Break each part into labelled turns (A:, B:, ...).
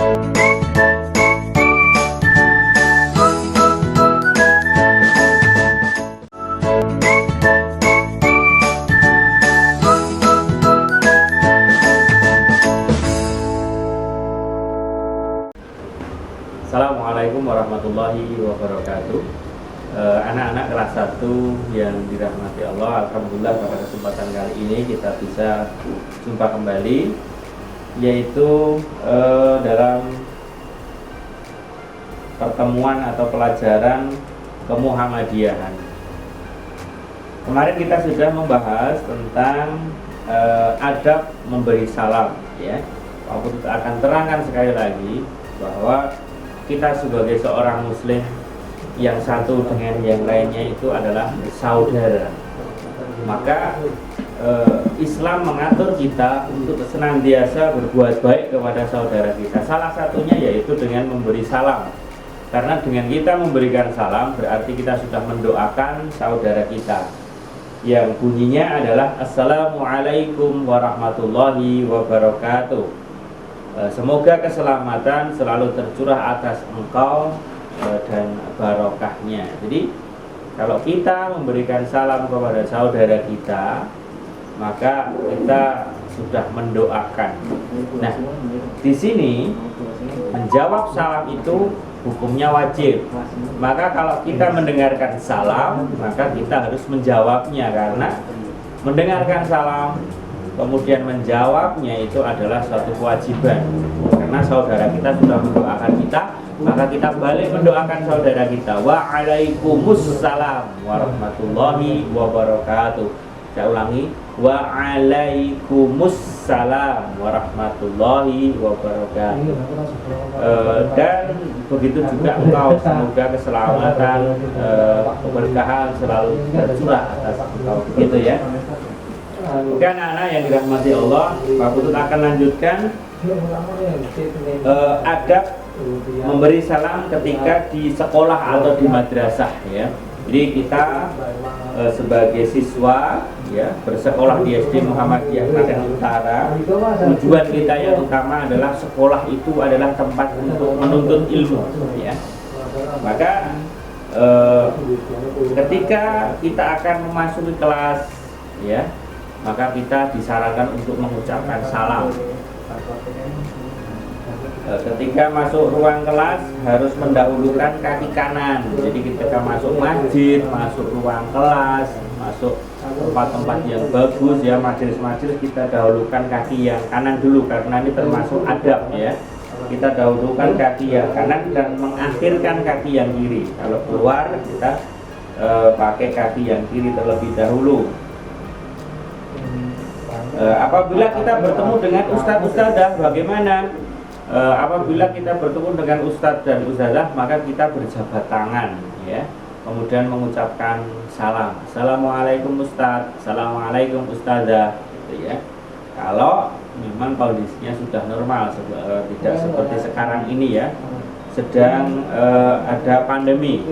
A: Assalamualaikum warahmatullahi wabarakatuh. Anak-anak kelas 1 yang dirahmati Allah, alhamdulillah pada kesempatan kali ini kita bisa jumpa kembali, yaitu dalam pertemuan atau pelajaran kemuhammadiyahan. Kemarin kita sudah membahas tentang adab memberi salam, ya. Aku akan terangkan sekali lagi bahwa kita sebagai seorang muslim yang satu dengan yang lainnya itu adalah saudara. Maka Islam mengatur kita untuk senantiasa berbuat baik kepada saudara kita. Salah satunya yaitu dengan memberi salam. Karena dengan kita memberikan salam berarti kita sudah mendoakan saudara kita, yang bunyinya adalah Assalamualaikum warahmatullahi wabarakatuh. Semoga keselamatan selalu tercurah atas engkau dan barokahnya. Jadi kalau kita memberikan salam kepada saudara kita, maka kita sudah mendoakan. Nah, di sini menjawab salam itu hukumnya wajib. Maka kalau kita mendengarkan salam, maka kita harus menjawabnya, karena mendengarkan salam kemudian menjawabnya itu adalah suatu kewajiban. Karena saudara kita sudah mendoakan kita, maka kita balik mendoakan saudara kita. Waalaikumsalam warahmatullahi wabarakatuh. Saya ulangi, waalaikumsalam warahmatullahi wabarakatuh. Dan begitu juga engkau, semoga keselamatan, keberkahan selalu tercurah atas engkau. Begitu ya. Oke, anak-anak yang dirahmati Allah, Pak Putut akan lanjutkan adab memberi salam ketika di sekolah atau di madrasah, ya. Jadi kita sebagai siswa, ya, bersekolah di SD Muhammadiyah Klaten Utara, tujuan kita yang utama adalah sekolah itu adalah tempat untuk menuntut ilmu, ya. Maka ketika kita akan memasuki kelas, ya, maka kita disarankan untuk mengucapkan salam. Ketika masuk ruang kelas harus mendahulukan kaki kanan. Jadi ketika masuk masjid, masuk ruang kelas, masuk tempat-tempat yang bagus, ya, majelis-majelis, kita dahulukan kaki yang kanan dulu, karena ini termasuk adab, ya. Kita dahulukan kaki yang kanan dan mengakhirkan kaki yang kiri. Kalau keluar kita pakai kaki yang kiri terlebih dahulu. Apabila kita bertemu dengan ustadz-ustadzah, bagaimana? Apabila kita bertemu dengan ustadz dan ustadzah, maka kita berjabat tangan, ya. Kemudian mengucapkan salam. Assalamualaikum ustadz, assalamualaikum ustadzah, gitu, ya. Kalau memang kondisinya sudah normal, tidak seperti sekarang ini, ya. Sedang ada pandemi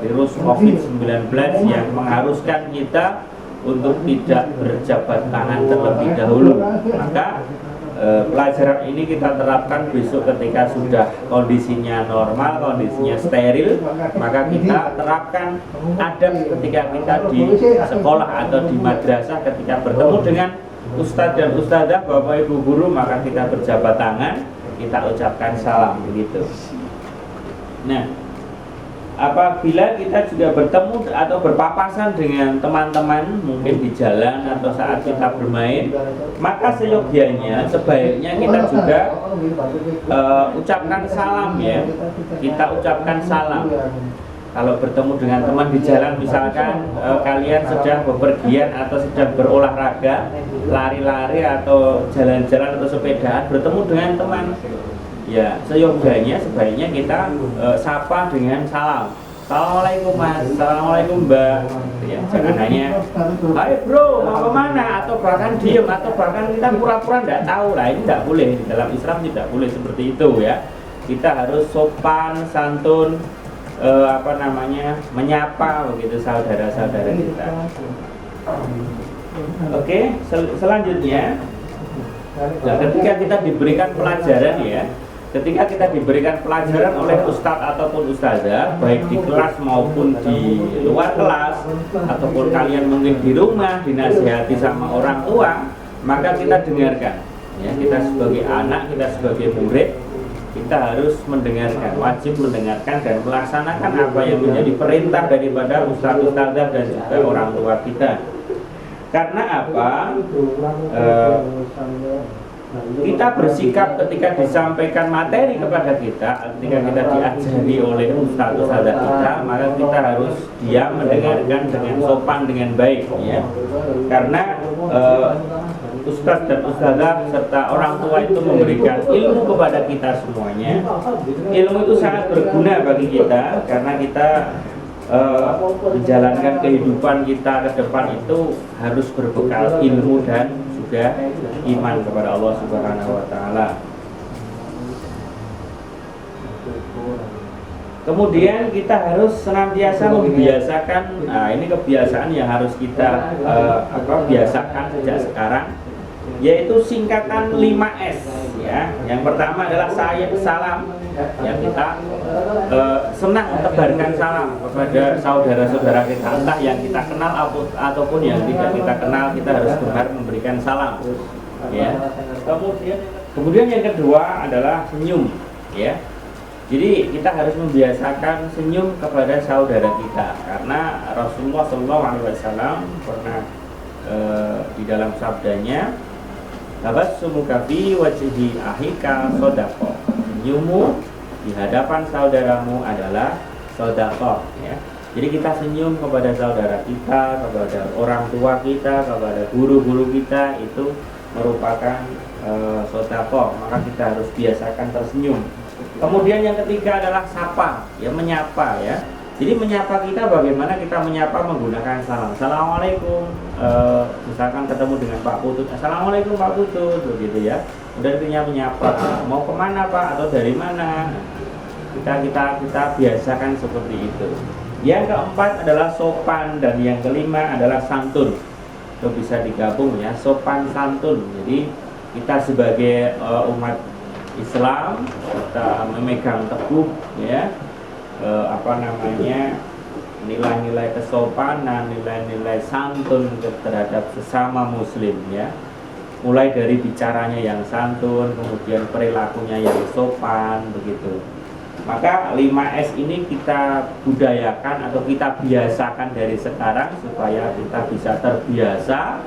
A: virus COVID-19 yang mengharuskan kita untuk tidak berjabat tangan terlebih dahulu. Maka pelajaran ini kita terapkan besok ketika sudah kondisinya normal, kondisinya steril, maka kita terapkan adab ketika kita di sekolah atau di madrasah, ketika bertemu dengan ustadz dan ustadzah, bapak ibu guru, maka kita berjabat tangan, kita ucapkan salam, begitu. Nah, apabila kita juga bertemu atau berpapasan dengan teman-teman, mungkin di jalan atau saat kita bermain, maka seyogianya, sebaiknya kita juga ucapkan salam, ya. Kita ucapkan salam. Kalau bertemu dengan teman di jalan, misalkan kalian sedang bepergian atau sedang berolahraga, lari-lari atau jalan-jalan atau sepedaan, bertemu dengan teman, ya, seyogianya sebaiknya kita sapa dengan salam. Assalamualaikum mas, assalamualaikum mbak, ya, jangan hanya hai bro, mau kemana, atau bahkan diem, atau bahkan kita pura-pura tidak tahu. Lah, ini tidak boleh, di dalam Islam tidak boleh seperti itu, ya. Kita harus sopan, santun, menyapa begitu saudara-saudara kita. Oke, selanjutnya, nah, ketika kita diberikan pelajaran, ya, ketika kita diberikan pelajaran oleh ustadz ataupun ustazah, baik di kelas maupun di luar kelas, ataupun kalian mungkin di rumah dinasihati sama orang tua, maka kita dengarkan. Ya, kita sebagai anak, kita sebagai murid, kita harus mendengarkan, wajib mendengarkan dan melaksanakan apa yang menjadi perintah daripada ustadz ustazah dan juga orang tua kita. Karena apa? Kita bersikap ketika disampaikan materi kepada kita, ketika kita diajari oleh ustadz ustazah kita, maka kita harus diam mendengarkan dengan sopan, dengan baik, ya. Karena ustadz dan ustazah serta orang tua itu memberikan ilmu kepada kita semuanya. Ilmu itu sangat berguna bagi kita karena kita menjalankan kehidupan kita ke depan itu harus berbekal ilmu dan juga iman kepada Allah Subhanahu wa taala. Kemudian kita harus senantiasa membiasakan, ini kebiasaan yang harus kita biasakan sejak sekarang, yaitu singkatan 5S, ya. Yang pertama adalah salam, yang kita senang mentebarkan salam kepada saudara-saudara kita, entah yang kita kenal ataupun yang tidak kita kenal, kita harus gemar memberikan salam, ya. Kemudian yang kedua adalah senyum, ya. Jadi kita harus membiasakan senyum kepada saudara kita, karena Rasulullah SAW pernah di dalam sabdanya, tabassumuka fi wajhi ahika shadaqah. Senyummu di hadapan saudaramu adalah shadaqah, ya. Jadi kita senyum kepada saudara kita, kepada orang tua kita, kepada guru-guru kita, itu merupakan shadaqah, maka kita harus biasakan tersenyum. Kemudian yang ketiga adalah sapa, ya, menyapa, ya. Jadi menyapa kita, bagaimana kita menyapa menggunakan salam. Assalamualaikum, misalkan ketemu dengan Pak Putut, Assalamualaikum Pak Putut, begitu, ya. Kemudian kita menyapa, mau kemana Pak, atau dari mana. Kita biasakan seperti itu. Yang keempat adalah sopan, dan yang kelima adalah santun. Itu bisa digabung, ya, sopan santun. Jadi kita sebagai umat Islam, kita memegang teguh, ya, nilai-nilai kesopanan, nilai-nilai santun terhadap sesama muslim, ya. Mulai dari bicaranya yang santun, kemudian perilakunya yang sopan, begitu. Maka 5S ini kita budayakan atau kita biasakan dari sekarang supaya kita bisa terbiasa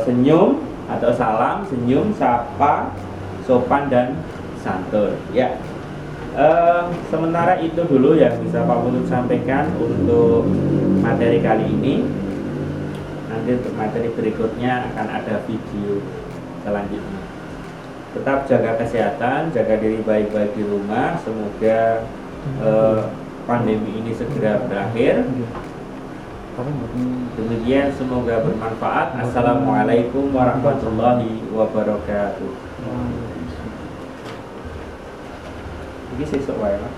A: senyum atau salam, senyum, sapa, sopan dan santun, ya. Sementara itu dulu yang bisa Pak Putut sampaikan untuk materi kali ini. Nanti untuk materi berikutnya akan ada video selanjutnya. Tetap jaga kesehatan, jaga diri baik-baik di rumah. Semoga pandemi ini segera berakhir. Demikian, semoga bermanfaat. Assalamualaikum warahmatullahi wabarakatuh. Ini sesuk wae, Mas.